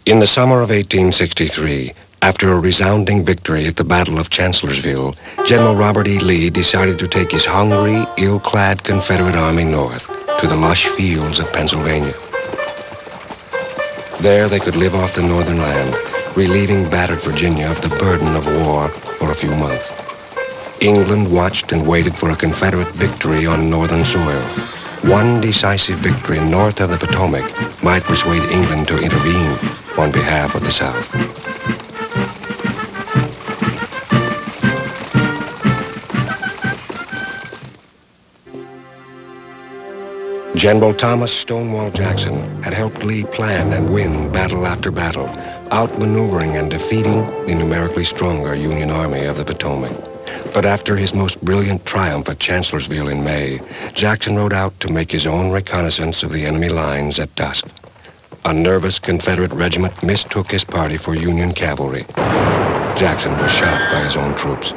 In the summer of 1863, after a resounding victory at the Battle of Chancellorsville, General Robert E. Lee decided to take his hungry, ill-clad Confederate army north to the lush fields of Pennsylvania. There they could live off the northern land, relieving battered Virginia of the burden of war for a few months. England watched and waited for a Confederate victory on northern soil. One decisive victory north of the Potomac might persuade England to intervene on behalf of the South. General Thomas Stonewall Jackson had helped Lee plan and win battle after battle, outmaneuvering and defeating the numerically stronger Union Army of the Potomac. But after his most brilliant triumph at Chancellorsville in May, Jackson rode out to make his own reconnaissance of the enemy lines at dusk. A nervous Confederate regiment mistook his party for Union cavalry. Jackson was shot by his own troops.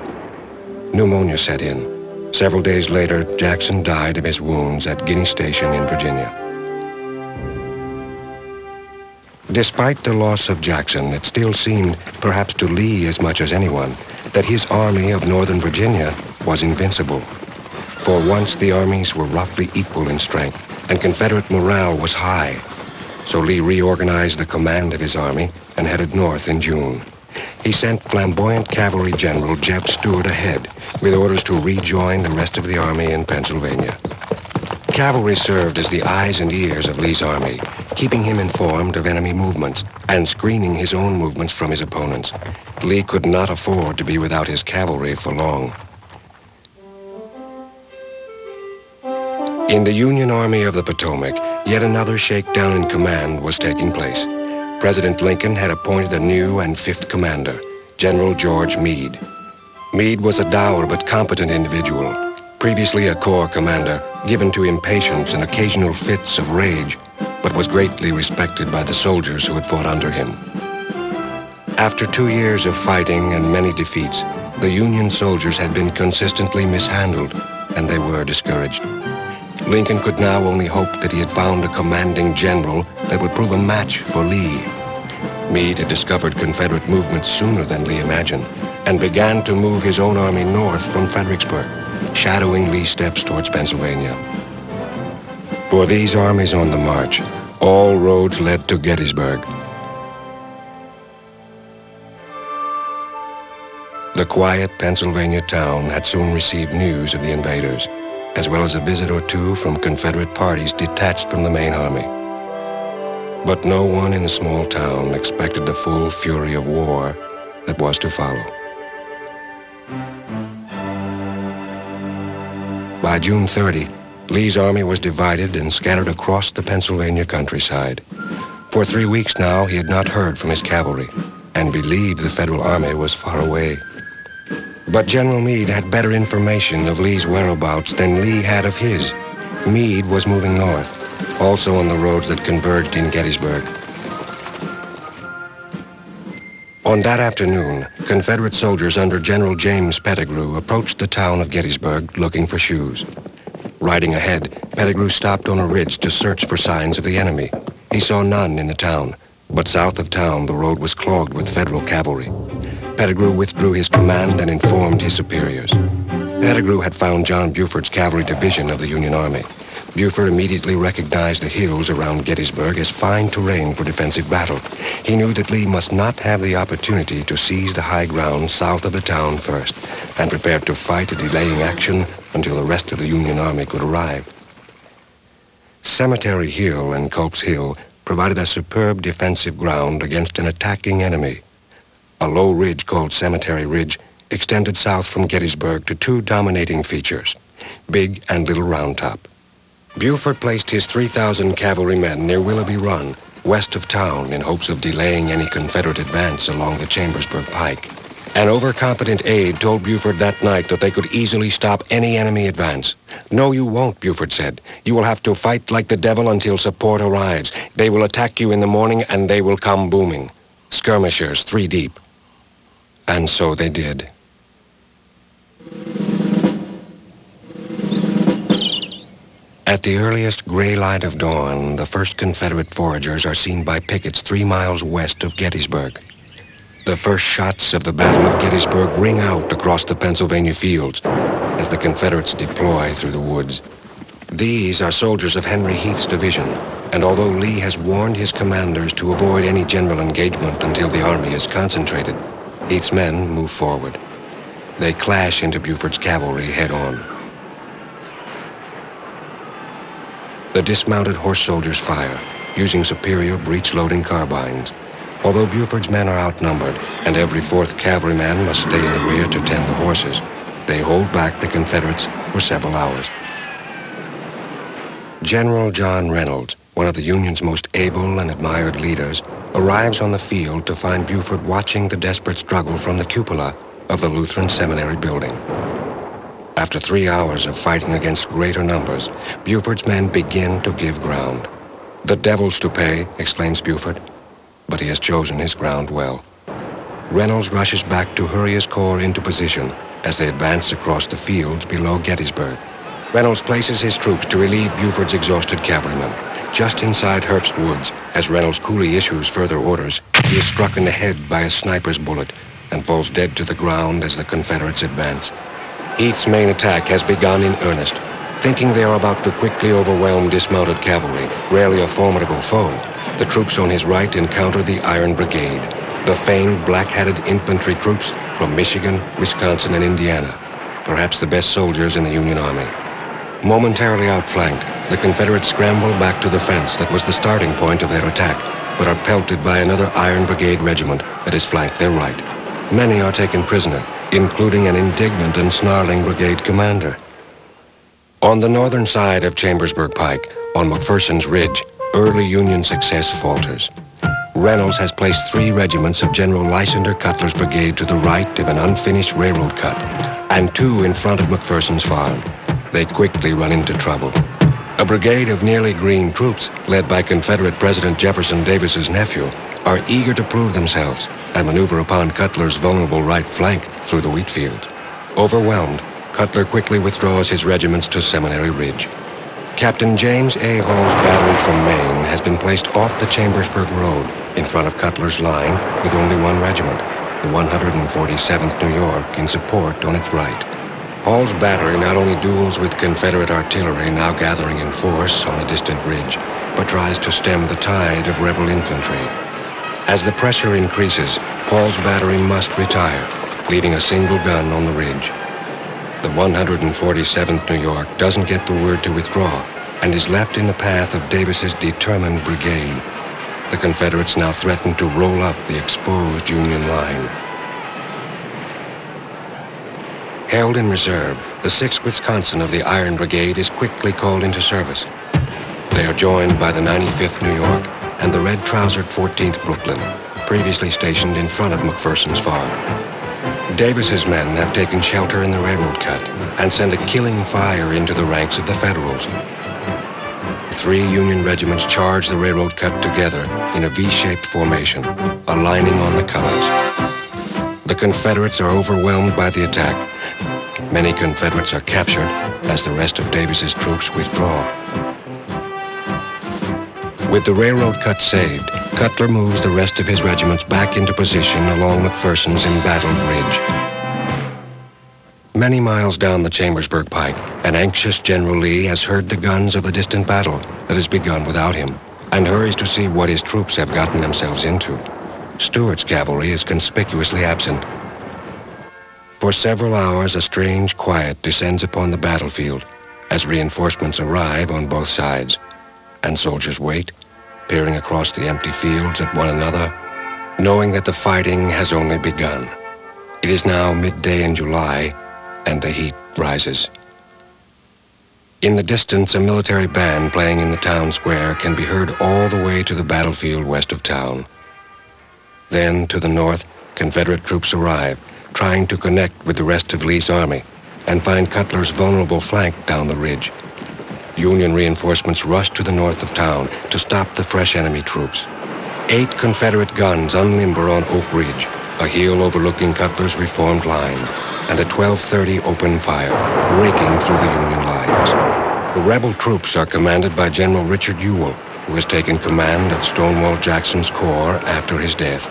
Pneumonia set in. Several days later, Jackson died of his wounds at Guinea Station in Virginia. Despite the loss of Jackson, it still seemed, perhaps to Lee as much as anyone, that his army of Northern Virginia was invincible. For once, the armies were roughly equal in strength, and Confederate morale was high. So Lee reorganized the command of his army and headed north in June. He sent flamboyant cavalry general Jeb Stuart ahead with orders to rejoin the rest of the army in Pennsylvania. Cavalry served as the eyes and ears of Lee's army, keeping him informed of enemy movements and screening his own movements from his opponents. Lee could not afford to be without his cavalry for long. In the Union Army of the Potomac, yet another shakedown in command was taking place. President Lincoln had appointed a new and fifth commander, General George Meade. Meade was a dour but competent individual, previously a corps commander, given to impatience and occasional fits of rage, but was greatly respected by the soldiers who had fought under him. After 2 years of fighting and many defeats, the Union soldiers had been consistently mishandled, and they were discouraged. Lincoln could now only hope that he had found a commanding general that would prove a match for Lee. Meade had discovered Confederate movements sooner than Lee imagined, and began to move his own army north from Fredericksburg, shadowing Lee's steps towards Pennsylvania. For these armies on the march, all roads led to Gettysburg. The quiet Pennsylvania town had soon received news of the invaders, as well as a visit or two from Confederate parties detached from the main army. But no one in the small town expected the full fury of war that was to follow. By June 30, Lee's army was divided and scattered across the Pennsylvania countryside. For 3 weeks now, he had not heard from his cavalry and believed the Federal army was far away. But General Meade had better information of Lee's whereabouts than Lee had of his. Meade was moving north, also on the roads that converged in Gettysburg. On that afternoon, Confederate soldiers under General James Pettigrew approached the town of Gettysburg looking for shoes. Riding ahead, Pettigrew stopped on a ridge to search for signs of the enemy. He saw none in the town, but south of town the road was clogged with Federal cavalry. Pettigrew withdrew his command and informed his superiors. Pettigrew had found John Buford's cavalry division of the Union Army. Buford immediately recognized the hills around Gettysburg as fine terrain for defensive battle. He knew that Lee must not have the opportunity to seize the high ground south of the town first, and prepared to fight a delaying action until the rest of the Union Army could arrive. Cemetery Hill and Culp's Hill provided a superb defensive ground against an attacking enemy. A low ridge called Cemetery Ridge extended south from Gettysburg to two dominating features, Big and Little Round Top. Buford placed his 3,000 cavalrymen near Willoughby Run, west of town, in hopes of delaying any Confederate advance along the Chambersburg Pike. An overconfident aide told Buford that night that they could easily stop any enemy advance. "No, you won't," Buford said. "You will have to fight like the devil until support arrives. They will attack you in the morning and they will come booming. Skirmishers 3 deep." And so they did. At the earliest gray light of dawn, the first Confederate foragers are seen by pickets 3 miles west of Gettysburg. The first shots of the Battle of Gettysburg ring out across the Pennsylvania fields as the Confederates deploy through the woods. These are soldiers of Henry Heath's division, and although Lee has warned his commanders to avoid any general engagement until the army is concentrated, Heath's men move forward. They clash into Buford's cavalry head-on. The dismounted horse soldiers fire, using superior breech-loading carbines. Although Buford's men are outnumbered, and every 4th cavalryman must stay in the rear to tend the horses, they hold back the Confederates for several hours. General John Reynolds, one of the Union's most able and admired leaders, arrives on the field to find Buford watching the desperate struggle from the cupola of the Lutheran Seminary building. After 3 hours of fighting against greater numbers, Buford's men begin to give ground. "The devil's to pay," exclaims Buford, but he has chosen his ground well. Reynolds rushes back to hurry his corps into position as they advance across the fields below Gettysburg. Reynolds places his troops to relieve Buford's exhausted cavalrymen. Just inside Herbst Woods, as Reynolds coolly issues further orders, he is struck in the head by a sniper's bullet and falls dead to the ground as the Confederates advance. Heath's main attack has begun in earnest. Thinking they are about to quickly overwhelm dismounted cavalry, rarely a formidable foe, the troops on his right encounter the Iron Brigade, the famed black-hatted infantry troops from Michigan, Wisconsin, and Indiana, perhaps the best soldiers in the Union Army. Momentarily outflanked, the Confederates scramble back to the fence that was the starting point of their attack, but are pelted by another Iron Brigade regiment that has flanked their right. Many are taken prisoner, including an indignant and snarling brigade commander. On the northern side of Chambersburg Pike, on McPherson's Ridge, early Union success falters. Reynolds has placed 3 regiments of General Lysander Cutler's brigade to the right of an unfinished railroad cut, and 2 in front of McPherson's farm. They quickly run into trouble. A brigade of nearly green troops, led by Confederate President Jefferson Davis's nephew, are eager to prove themselves and maneuver upon Cutler's vulnerable right flank through the wheat fields. Overwhelmed, Cutler quickly withdraws his regiments to Seminary Ridge. Captain James A. Hall's battery from Maine has been placed off the Chambersburg Road in front of Cutler's line with only 1 regiment, the 147th New York, in support on its right. Hall's battery not only duels with Confederate artillery now gathering in force on a distant ridge, but tries to stem the tide of rebel infantry. As the pressure increases, Hall's battery must retire, leaving a single gun on the ridge. The 147th New York doesn't get the word to withdraw and is left in the path of Davis's determined brigade. The Confederates now threaten to roll up the exposed Union line. Held in reserve, the 6th Wisconsin of the Iron Brigade is quickly called into service. They are joined by the 95th New York and the red-trousered 14th Brooklyn, previously stationed in front of McPherson's farm. Davis's men have taken shelter in the railroad cut and send a killing fire into the ranks of the Federals. 3 Union regiments charge the railroad cut together in a V-shaped formation, aligning on the colors. The Confederates are overwhelmed by the attack. Many Confederates are captured as the rest of Davis's troops withdraw. With the railroad cut saved, Cutler moves the rest of his regiments back into position along McPherson's embattled ridge. Many miles down the Chambersburg Pike, an anxious General Lee has heard the guns of the distant battle that has begun without him, and hurries to see what his troops have gotten themselves into. Stuart's cavalry is conspicuously absent. For several hours, a strange quiet descends upon the battlefield as reinforcements arrive on both sides, and soldiers wait, peering across the empty fields at one another, knowing that the fighting has only begun. It is now midday in July, and the heat rises. In the distance, a military band playing in the town square can be heard all the way to the battlefield west of town. Then, to the north, Confederate troops arrive, trying to connect with the rest of Lee's army, and find Cutler's vulnerable flank down the ridge. Union reinforcements rush to the north of town to stop the fresh enemy troops. 8 Confederate guns unlimber on Oak Ridge, a hill overlooking Cutler's reformed line, and at 12:30 open fire, raking through the Union lines. The rebel troops are commanded by General Richard Ewell, who has taken command of Stonewall Jackson's corps after his death.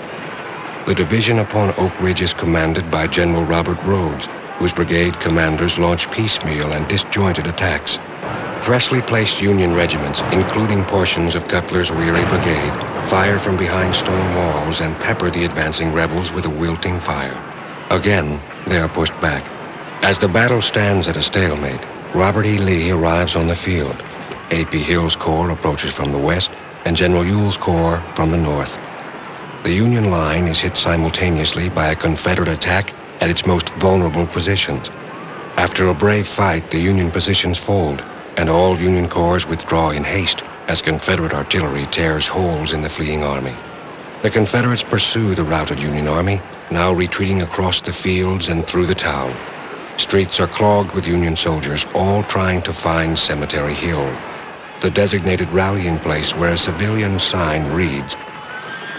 The division upon Oak Ridge is commanded by General Robert Rhodes, whose brigade commanders launch piecemeal and disjointed attacks. Freshly placed Union regiments, including portions of Cutler's Weary Brigade, fire from behind stone walls and pepper the advancing rebels with a wilting fire. Again, they are pushed back. As the battle stands at a stalemate, Robert E. Lee arrives on the field. A.P. Hill's corps approaches from the west, and General Ewell's corps from the north. The Union line is hit simultaneously by a Confederate attack at its most vulnerable positions. After a brave fight, the Union positions fold, and all Union corps withdraw in haste as Confederate artillery tears holes in the fleeing army. The Confederates pursue the routed Union army, now retreating across the fields and through the town. Streets are clogged with Union soldiers, all trying to find Cemetery Hill, the designated rallying place where a civilian sign reads,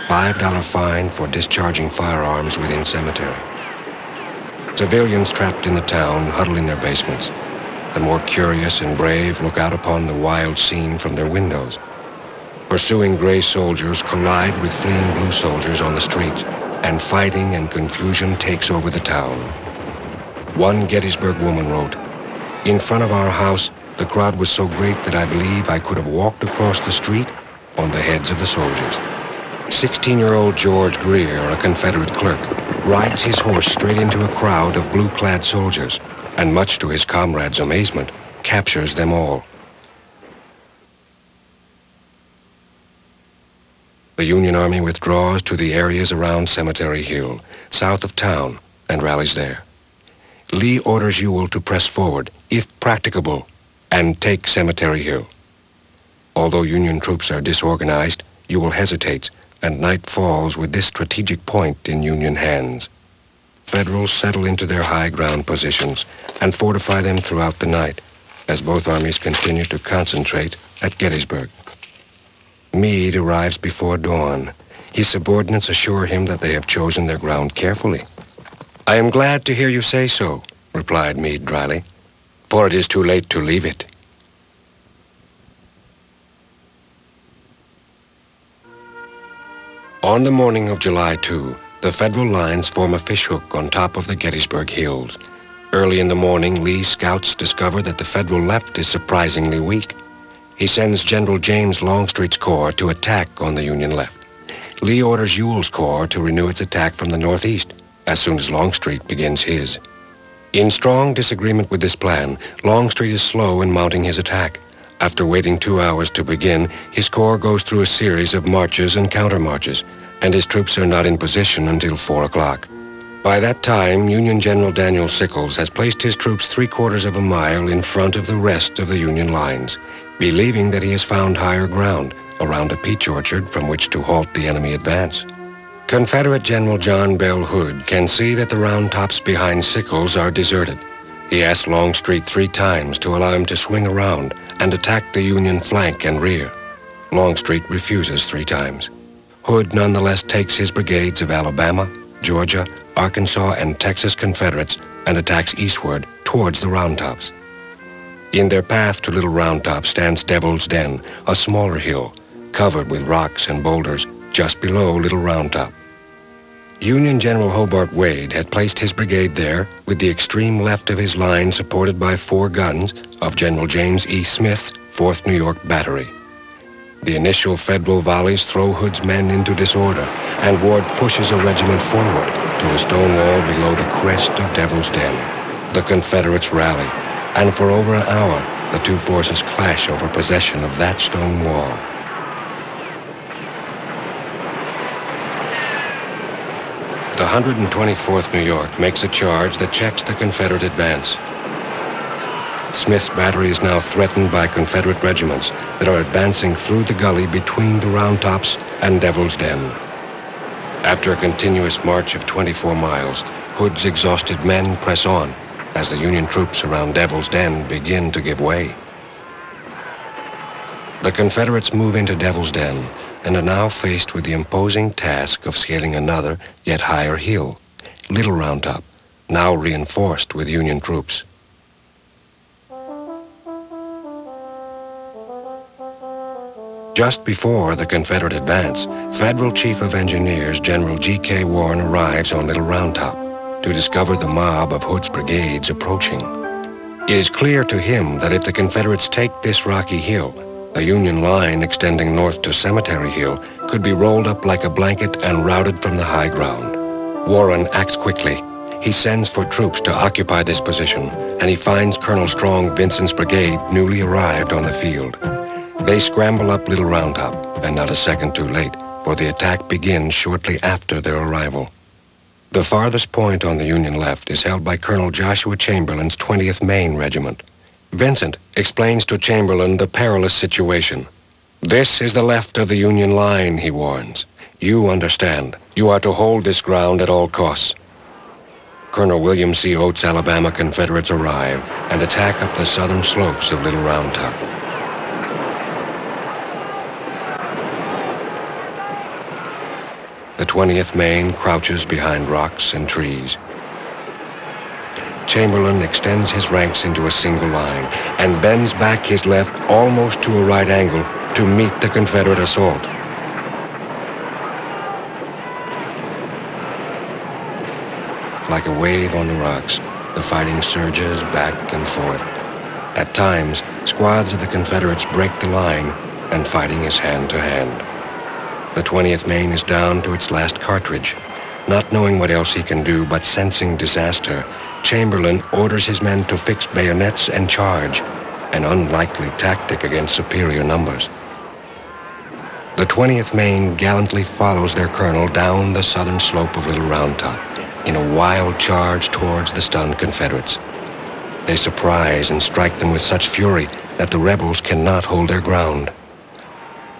$5 fine for discharging firearms within cemetery. Civilians trapped in the town huddle in their basements. The more curious and brave look out upon the wild scene from their windows. Pursuing gray soldiers collide with fleeing blue soldiers on the streets, and fighting and confusion takes over the town. One Gettysburg woman wrote, "In front of our house, the crowd was so great that I believe I could have walked across the street on the heads of the soldiers." 16-year-old George Greer, a Confederate clerk, rides his horse straight into a crowd of blue-clad soldiers, and much to his comrades' amazement, captures them all. The Union Army withdraws to the areas around Cemetery Hill, south of town, and rallies there. Lee orders Ewell to press forward, if practicable, and take Cemetery Hill. Although Union troops are disorganized, Ewell hesitates, and night falls with this strategic point in Union hands. Federals settle into their high ground positions and fortify them throughout the night, as both armies continue to concentrate at Gettysburg. Meade arrives before dawn. His subordinates assure him that they have chosen their ground carefully. "I am glad to hear you say so," replied Meade dryly, "for it is too late to leave it." On the morning of July 2, the Federal lines form a fishhook on top of the Gettysburg Hills. Early in the morning, Lee's scouts discover that the Federal left is surprisingly weak. He sends General James Longstreet's corps to attack on the Union left. Lee orders Ewell's corps to renew its attack from the northeast as soon as Longstreet begins his. In strong disagreement with this plan, Longstreet is slow in mounting his attack. After waiting 2 hours to begin, his corps goes through a series of marches and countermarches, and his troops are not in position until 4 o'clock. By that time, Union General Daniel Sickles has placed his troops 3/4 of a mile in front of the rest of the Union lines, believing that he has found higher ground around a peach orchard from which to halt the enemy advance. Confederate General John Bell Hood can see that the round tops behind Sickles are deserted. He asks Longstreet 3 times to allow him to swing around and attack the Union flank and rear. Longstreet refuses 3 times. Hood nonetheless takes his brigades of Alabama, Georgia, Arkansas, and Texas Confederates and attacks eastward towards the Round Tops. In their path to Little Round Top stands Devil's Den, a smaller hill, covered with rocks and boulders just below Little Round Top. Union General Hobart Wade had placed his brigade there with the extreme left of his line supported by 4 guns of General James E. Smith's 4th New York Battery. The initial Federal volleys throw Hood's men into disorder, and Ward pushes a regiment forward to a stone wall below the crest of Devil's Den. The Confederates rally, and for over an hour, the 2 forces clash over possession of that stone wall. The 124th New York makes a charge that checks the Confederate advance. Smith's battery is now threatened by Confederate regiments that are advancing through the gully between the Round Tops and Devil's Den. After a continuous march of 24 miles, Hood's exhausted men press on as the Union troops around Devil's Den begin to give way. The Confederates move into Devil's Den and are now faced with the imposing task of scaling another, yet higher hill, Little Round Top, now reinforced with Union troops. Just before the Confederate advance, Federal Chief of Engineers General G.K. Warren arrives on Little Round Top to discover the mob of Hood's brigades approaching. It is clear to him that if the Confederates take this rocky hill, the Union line extending north to Cemetery Hill could be rolled up like a blanket and routed from the high ground. Warren acts quickly. He sends for troops to occupy this position, and he finds Colonel Strong Vincent's brigade newly arrived on the field. They scramble up Little Round Top, and not a second too late, for the attack begins shortly after their arrival. The farthest point on the Union left is held by Colonel Joshua Chamberlain's 20th Maine Regiment. Vincent explains to Chamberlain the perilous situation. "This is the left of the Union line," he warns. "You understand. You are to hold this ground at all costs." Colonel William C. Oates' Alabama Confederates arrive and attack up the southern slopes of Little Round Top. The 20th Maine crouches behind rocks and trees. Chamberlain extends his ranks into a single line and bends back his left almost to a right angle to meet the Confederate assault. Like a wave on the rocks, the fighting surges back and forth. At times, squads of the Confederates break the line, and fighting is hand to hand. The 20th Maine is down to its last cartridge. Not knowing what else he can do but sensing disaster, Chamberlain orders his men to fix bayonets and charge, an unlikely tactic against superior numbers. The 20th Maine gallantly follows their colonel down the southern slope of Little Round Top in a wild charge towards the stunned Confederates. They surprise and strike them with such fury that the rebels cannot hold their ground.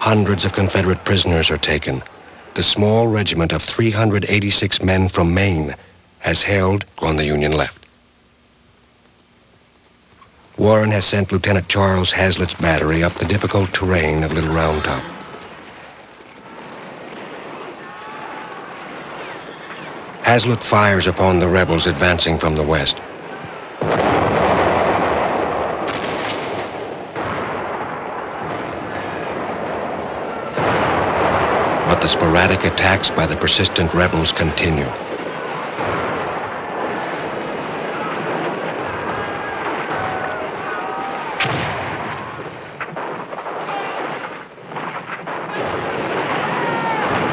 Hundreds of Confederate prisoners are taken. The small regiment of 386 men from Maine has held on the Union left. Warren has sent Lieutenant Charles Hazlett's battery up the difficult terrain of Little Round Top. Hazlett fires upon the rebels advancing from the west. But the sporadic attacks by the persistent rebels continue.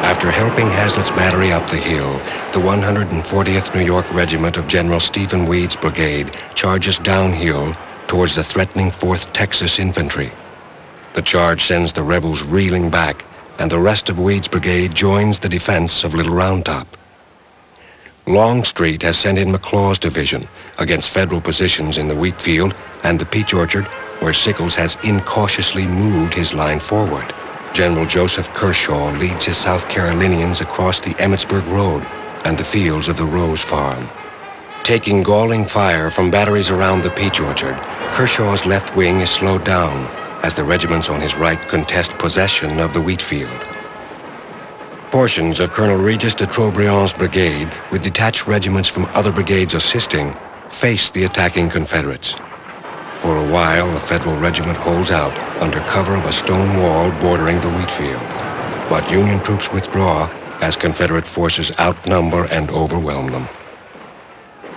After helping Hazlett's battery up the hill, the 140th New York Regiment of General Stephen Weed's brigade charges downhill towards the threatening 4th Texas Infantry. The charge sends the rebels reeling back, and the rest of Weed's brigade joins the defense of Little Round Top. Longstreet has sent in McLaw's division against Federal positions in the wheat field and the peach orchard, where Sickles has incautiously moved his line forward. General Joseph Kershaw leads his South Carolinians across the Emmitsburg Road and the fields of the Rose Farm. Taking galling fire from batteries around the peach orchard, Kershaw's left wing is slowed down as the regiments on his right contest possession of the wheat field. Portions of Colonel Regis de Trobriand's brigade, with detached regiments from other brigades assisting, face the attacking Confederates. For a while, the Federal regiment holds out under cover of a stone wall bordering the wheat field. But Union troops withdraw as Confederate forces outnumber and overwhelm them.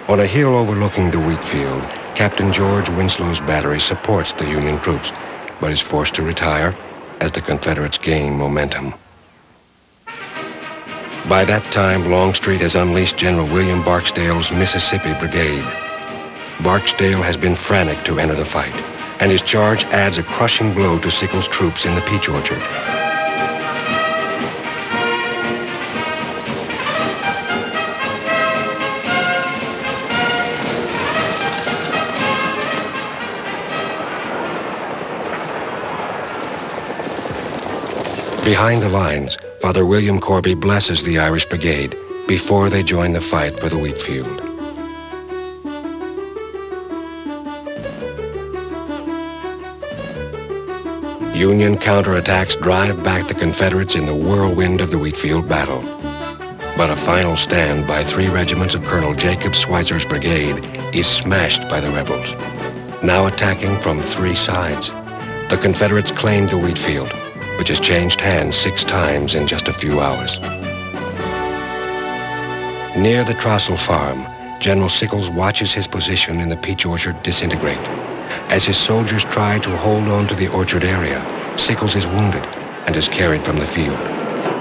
On a hill overlooking the wheat field, Captain George Winslow's battery supports the Union troops, but is forced to retire as the Confederates gain momentum. By that time, Longstreet has unleashed General William Barksdale's Mississippi Brigade. Barksdale has been frantic to enter the fight, and his charge adds a crushing blow to Sickles' troops in the peach orchard. Behind the lines, Father William Corby blesses the Irish Brigade before they join the fight for the wheat field. Union counterattacks drive back the Confederates in the whirlwind of the Wheatfield battle. But a final stand by 3 regiments of Colonel Jacob Schweitzer's brigade is smashed by the rebels. Now attacking from 3 sides, the Confederates claimed the Wheatfield, which has changed hands 6 times in just a few hours. Near the Trossel farm, General Sickles watches his position in the peach orchard disintegrate. As his soldiers try to hold on to the orchard area, Sickles is wounded and is carried from the field,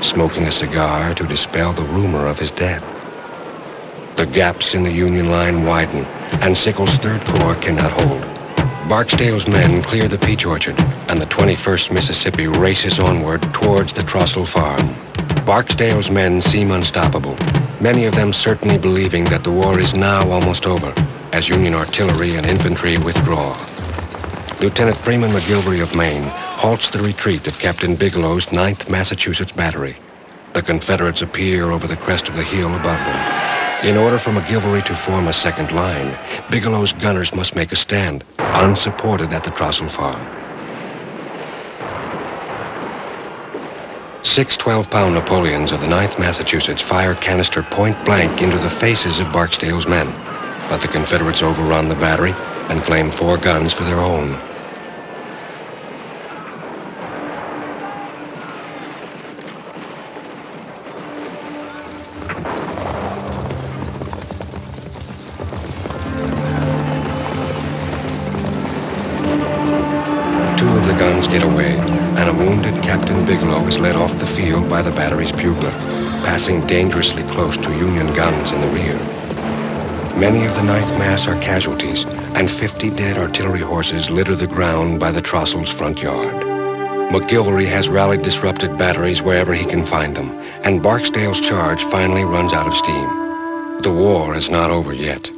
smoking a cigar to dispel the rumor of his death. The gaps in the Union line widen, and Sickles' Third Corps cannot hold. Barksdale's men clear the peach orchard, and the 21st Mississippi races onward towards the Trossel farm. Barksdale's men seem unstoppable, many of them certainly believing that the war is now almost over, as Union artillery and infantry withdraw. Lieutenant Freeman McGilvery of Maine halts the retreat of Captain Bigelow's 9th Massachusetts Battery. The Confederates appear over the crest of the hill above them. In order for McGilvery to form a second line, Bigelow's gunners must make a stand, unsupported at the Trossel farm. 6 12-pound Napoleons of the 9th Massachusetts fire canister point blank into the faces of Barksdale's men, but the Confederates overrun the battery and claim 4 guns for their own. The guns get away, and a wounded Captain Bigelow is led off the field by the battery's bugler, passing dangerously close to Union guns in the rear. Many of the 9th Mass are casualties, and 50 dead artillery horses litter the ground by the Trossel's front yard. McGilvery has rallied disrupted batteries wherever he can find them, and Barksdale's charge finally runs out of steam. The war is not over yet.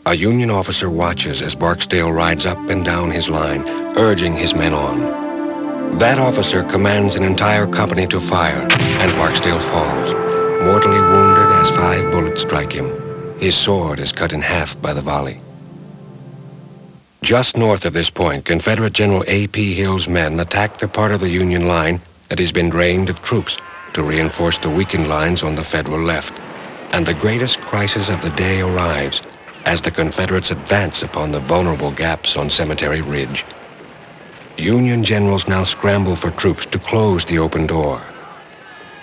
A Union officer watches as Barksdale rides up and down his line, urging his men on. That officer commands an entire company to fire, and Barksdale falls, mortally wounded as 5 bullets strike him. His sword is cut in half by the volley. Just north of this point, Confederate General A.P. Hill's men attack the part of the Union line that has been drained of troops to reinforce the weakened lines on the Federal left. And the greatest crisis of the day arrives as the Confederates advance upon the vulnerable gaps on Cemetery Ridge. Union generals now scramble for troops to close the open door.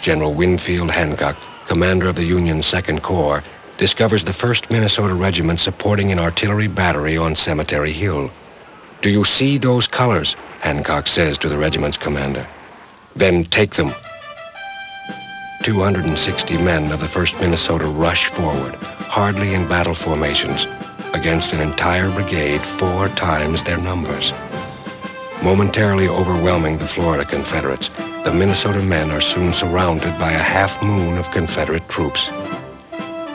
General Winfield Hancock, commander of the Union 2nd Corps, discovers the 1st Minnesota Regiment supporting an artillery battery on Cemetery Hill. "Do you see those colors?" Hancock says to the regiment's commander. "Then take them." 260 men of the 1st Minnesota rush forward, hardly in battle formations, against an entire brigade 4 times their numbers. Momentarily overwhelming the Florida Confederates, the Minnesota men are soon surrounded by a half-moon of Confederate troops.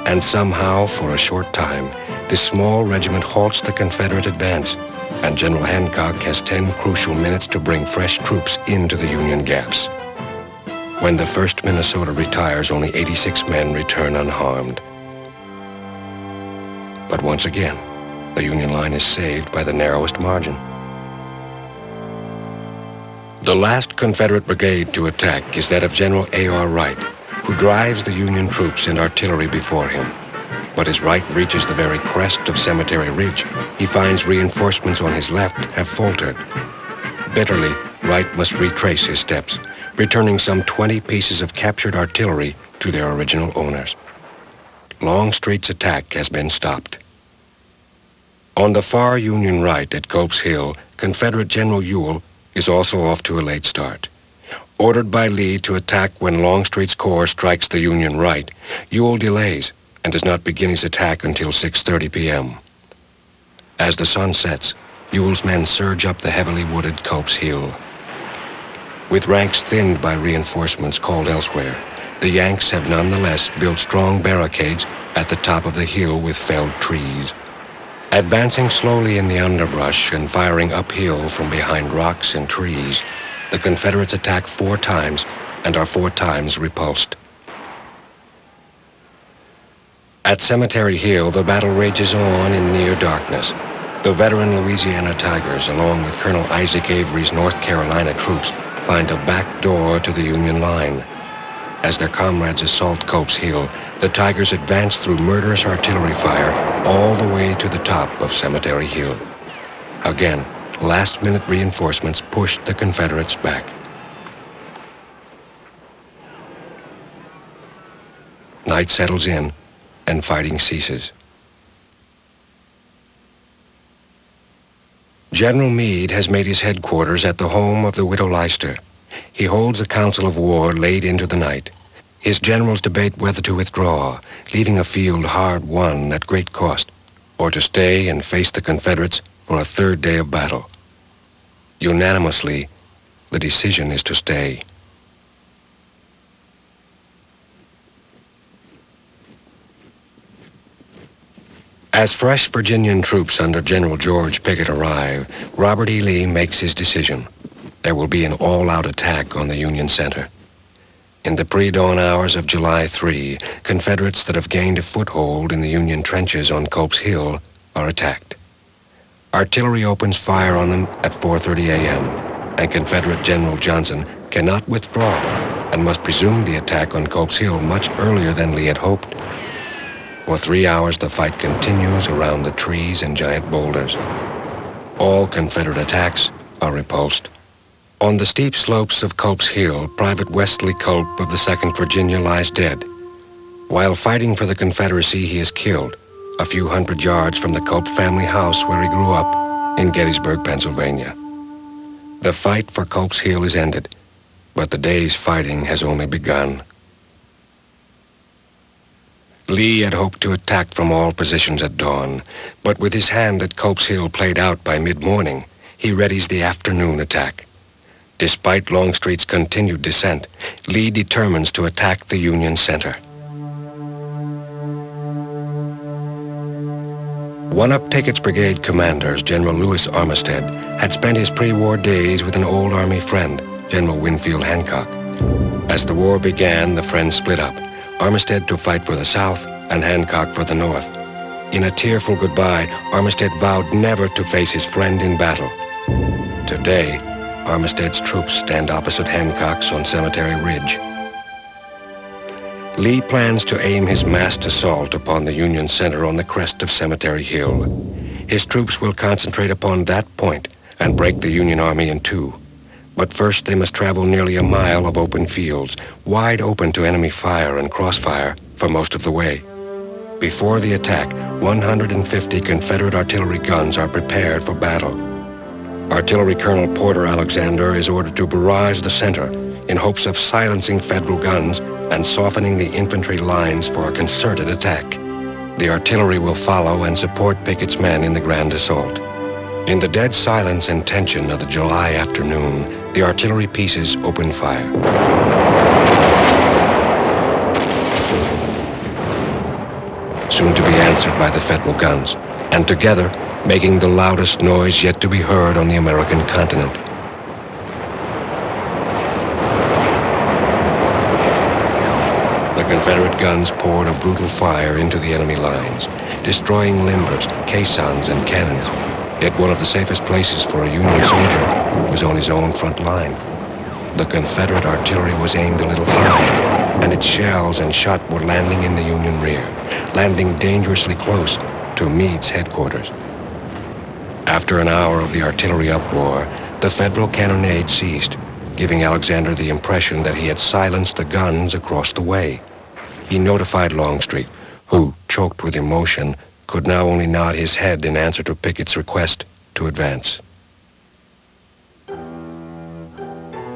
And somehow, for a short time, this small regiment halts the Confederate advance, and General Hancock has 10 crucial minutes to bring fresh troops into the Union gaps. When the 1st Minnesota retires, only 86 men return unharmed. But once again, the Union line is saved by the narrowest margin. The last Confederate brigade to attack is that of General A.R. Wright, who drives the Union troops and artillery before him. But as Wright reaches the very crest of Cemetery Ridge, he finds reinforcements on his left have faltered. Bitterly, Wright must retrace his steps, returning some 20 pieces of captured artillery to their original owners. Longstreet's attack has been stopped. On the far Union right at Culp's Hill, Confederate General Ewell is also off to a late start. Ordered by Lee to attack when Longstreet's corps strikes the Union right, Ewell delays and does not begin his attack until 6:30 p.m. As the sun sets, Ewell's men surge up the heavily wooded Culp's Hill. With ranks thinned by reinforcements called elsewhere, the Yanks have nonetheless built strong barricades at the top of the hill with felled trees. Advancing slowly in the underbrush and firing uphill from behind rocks and trees, the Confederates attack 4 times and are 4 times repulsed. At Cemetery Hill, the battle rages on in near darkness. The veteran Louisiana Tigers, along with Colonel Isaac Avery's North Carolina troops, find a back door to the Union line. As their comrades assault Culp's Hill, the Tigers advance through murderous artillery fire all the way to the top of Cemetery Hill. Again, last-minute reinforcements pushed the Confederates back. Night settles in, and fighting ceases. General Meade has made his headquarters at the home of the widow Leicester. He holds a council of war late into the night. His generals debate whether to withdraw, leaving a field hard won at great cost, or to stay and face the Confederates for a third day of battle. Unanimously, the decision is to stay. As fresh Virginian troops under General George Pickett arrive, Robert E. Lee makes his decision. There will be an all-out attack on the Union Center. In the pre-dawn hours of July 3, Confederates that have gained a foothold in the Union trenches on Culp's Hill are attacked. Artillery opens fire on them at 4:30 a.m., and Confederate General Johnson cannot withdraw and must resume the attack on Culp's Hill much earlier than Lee had hoped. For 3 hours, the fight continues around the trees and giant boulders. All Confederate attacks are repulsed. On the steep slopes of Culp's Hill, Private Wesley Culp of the 2nd Virginia lies dead. While fighting for the Confederacy, he is killed a few hundred yards from the Culp family house where he grew up in Gettysburg, Pennsylvania. The fight for Culp's Hill is ended, but the day's fighting has only begun. Lee had hoped to attack from all positions at dawn, but with his hand at Culp's Hill played out by mid-morning, he readies the afternoon attack. Despite Longstreet's continued descent, Lee determines to attack the Union Center. One of Pickett's brigade commanders, General Lewis Armistead, had spent his pre-war days with an old Army friend, General Winfield Hancock. As the war began, the friends split up, Armistead to fight for the South and Hancock for the North. In a tearful goodbye, Armistead vowed never to face his friend in battle. Today, Armistead's troops stand opposite Hancock's on Cemetery Ridge. Lee plans to aim his massed assault upon the Union Center on the crest of Cemetery Hill. His troops will concentrate upon that point and break the Union Army in two. But first they must travel nearly a mile of open fields, wide open to enemy fire and crossfire for most of the way. Before the attack, 150 Confederate artillery guns are prepared for battle. Artillery Colonel Porter Alexander is ordered to barrage the center in hopes of silencing Federal guns and softening the infantry lines for a concerted attack. The artillery will follow and support Pickett's men in the grand assault. In the dead silence and tension of the July afternoon, the artillery pieces open fire. Soon to be answered by the Federal guns, and together making the loudest noise yet to be heard on the American continent. The Confederate guns poured a brutal fire into the enemy lines, destroying limbers, caissons, and cannons. Yet one of the safest places for a Union soldier was on his own front line. The Confederate artillery was aimed a little high, and its shells and shot were landing in the Union rear, landing dangerously close to Meade's headquarters. After an hour of the artillery uproar, the Federal cannonade ceased, giving Alexander the impression that he had silenced the guns across the way. He notified Longstreet, who, choked with emotion, could now only nod his head in answer to Pickett's request to advance.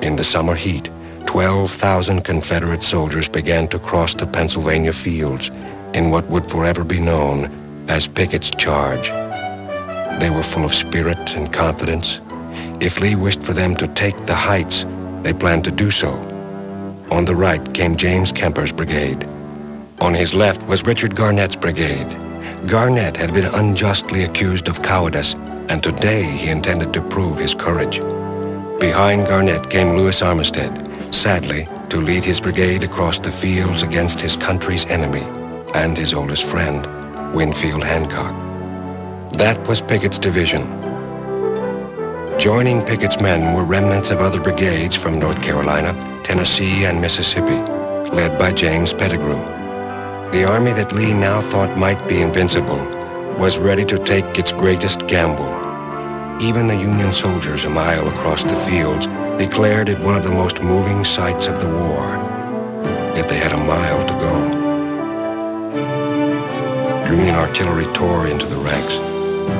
In the summer heat, 12,000 Confederate soldiers began to cross the Pennsylvania fields in what would forever be known as Pickett's Charge. They were full of spirit and confidence. If Lee wished for them to take the heights, they planned to do so. On the right came James Kemper's brigade. On his left was Richard Garnett's brigade. Garnett had been unjustly accused of cowardice, and today he intended to prove his courage. Behind Garnett came Lewis Armistead, sadly, to lead his brigade across the fields against his country's enemy and his oldest friend, Winfield Hancock. That was Pickett's division. Joining Pickett's men were remnants of other brigades from North Carolina, Tennessee, and Mississippi, led by James Pettigrew. The army that Lee now thought might be invincible was ready to take its greatest gamble. Even the Union soldiers a mile across the fields declared it one of the most moving sights of the war. Yet they had a mile to go. Union artillery tore into the ranks,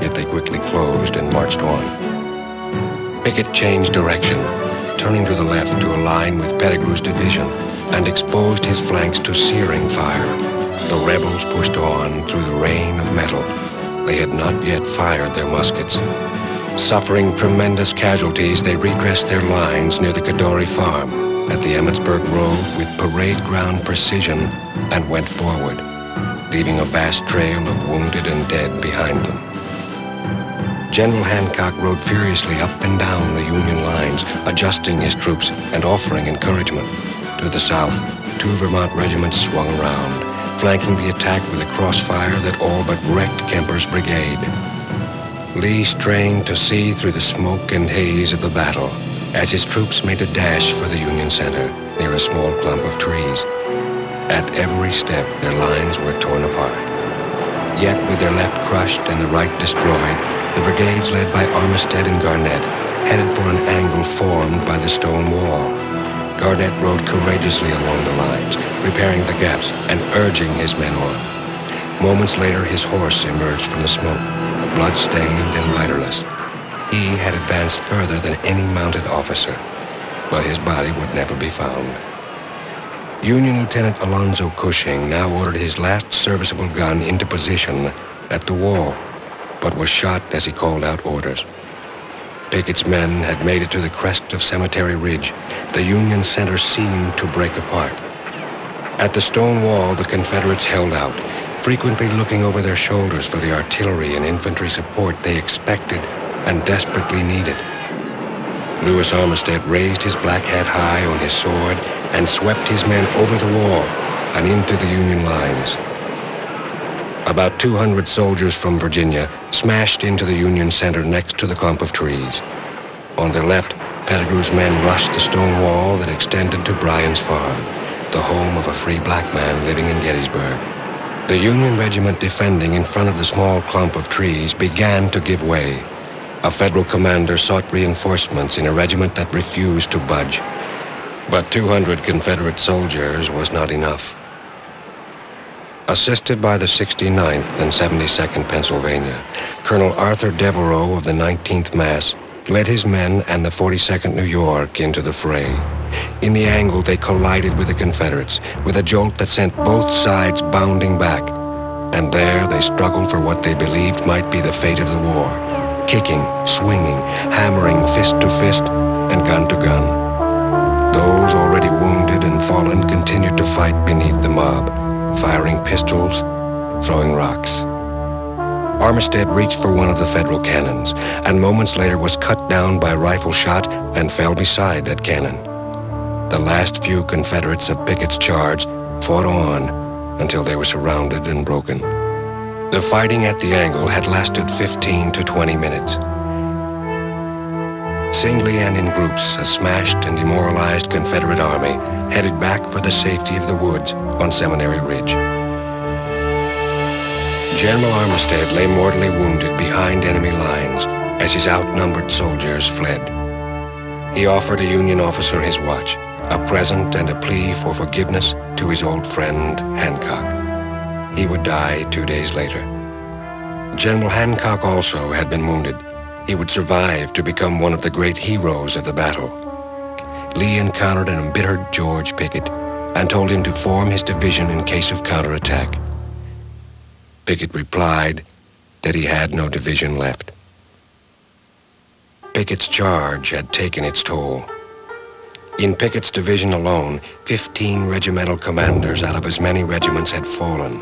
yet they quickly closed and marched on. Pickett changed direction, turning to the left to align with Pettigrew's division, and exposed his flanks to searing fire. The rebels pushed on through the rain of metal. They had not yet fired their muskets. Suffering tremendous casualties, they redressed their lines near the Cadore farm at the Emmetsburg Road with parade ground precision and went forward, leaving a vast trail of wounded and dead behind them. General Hancock rode furiously up and down the Union lines, adjusting his troops and offering encouragement. To the south, 2 Vermont regiments swung around, flanking the attack with a crossfire that all but wrecked Kemper's brigade. Lee strained to see through the smoke and haze of the battle as his troops made a dash for the Union center near a small clump of trees. At every step, their lines were torn apart. Yet, with their left crushed and the right destroyed, the brigades led by Armistead and Garnett headed for an angle formed by the stone wall. Garnett rode courageously along the lines, repairing the gaps and urging his men on. Moments later, his horse emerged from the smoke, blood-stained and riderless. He had advanced further than any mounted officer, but his body would never be found. Union Lieutenant Alonzo Cushing now ordered his last serviceable gun into position at the wall, but was shot as he called out orders. Pickett's men had made it to the crest of Cemetery Ridge. The Union center seemed to break apart. At the stone wall, the Confederates held out, frequently looking over their shoulders for the artillery and infantry support they expected and desperately needed. Lewis Armistead raised his black hat high on his sword and swept his men over the wall and into the Union lines. About 200 soldiers from Virginia smashed into the Union center next to the clump of trees. On their left, Pettigrew's men rushed the stone wall that extended to Bryan's farm, the home of a free black man living in Gettysburg. The Union regiment defending in front of the small clump of trees began to give way. A Federal commander sought reinforcements in a regiment that refused to budge. But 200 Confederate soldiers was not enough. Assisted by the 69th and 72nd Pennsylvania, Colonel Arthur Devereaux of the 19th Mass led his men and the 42nd New York into the fray. In the angle, they collided with the Confederates with a jolt that sent both sides bounding back. And there they struggled for what they believed might be the fate of the war, kicking, swinging, hammering fist to fist and gun to gun. Those already wounded and fallen continued to fight beneath the mob, firing pistols, throwing rocks. Armistead reached for one of the Federal cannons, and moments later was cut down by rifle shot and fell beside that cannon. The last few Confederates of Pickett's charge fought on until they were surrounded and broken. The fighting at the angle had lasted 15 to 20 minutes. Singly and in groups, a smashed and demoralized Confederate army headed back for the safety of the woods on Seminary Ridge. General Armistead lay mortally wounded behind enemy lines as his outnumbered soldiers fled. He offered a Union officer his watch, a present and a plea for forgiveness to his old friend Hancock. He would die 2 days later. General Hancock also had been wounded. He would survive to become one of the great heroes of the battle. Lee encountered an embittered George Pickett and told him to form his division in case of counterattack. Pickett replied that he had no division left. Pickett's charge had taken its toll. In Pickett's division alone, 15 regimental commanders out of as many regiments had fallen,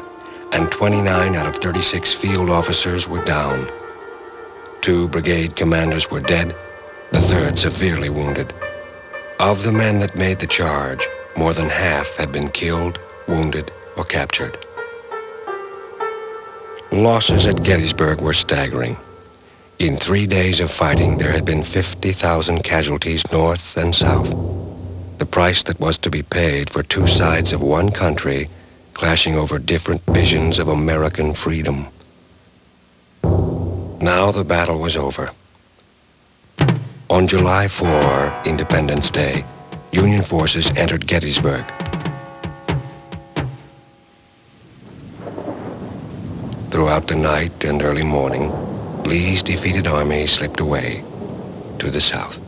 and 29 out of 36 field officers were down. 2 brigade commanders were dead, the third severely wounded. Of the men that made the charge, more than half had been killed, wounded, or captured. Losses at Gettysburg were staggering. In 3 days of fighting, there had been 50,000 casualties north and south. The price that was to be paid for 2 sides of one country clashing over different visions of American freedom. Now the battle was over. On July 4, Independence Day, Union forces entered Gettysburg. Throughout the night and early morning, Lee's defeated army slipped away to the south.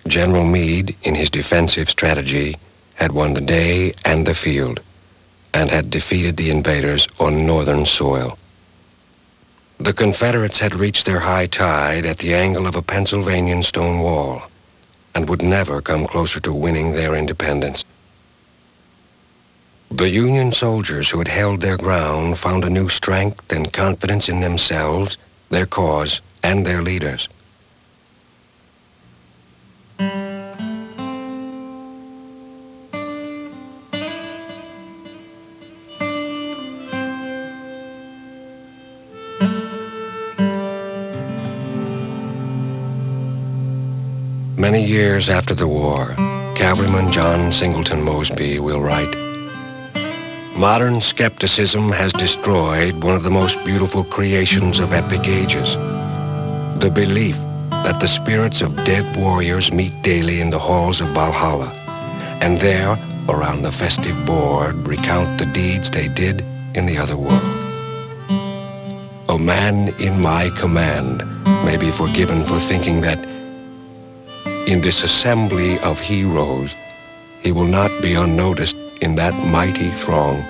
General Meade, in his defensive strategy, had won the day and the field, and had defeated the invaders on northern soil. The Confederates had reached their high tide at the angle of a Pennsylvanian stone wall, and would never come closer to winning their independence. The Union soldiers who had held their ground found a new strength and confidence in themselves, their cause, and their leaders. Many years after the war, Cavalryman John Singleton Mosby will write, "Modern skepticism has destroyed one of the most beautiful creations of epic ages, the belief that the spirits of dead warriors meet daily in the halls of Valhalla, and there, around the festive board, recount the deeds they did in the other world. A man in my command may be forgiven for thinking that in this assembly of heroes, he will not be unnoticed in that mighty throng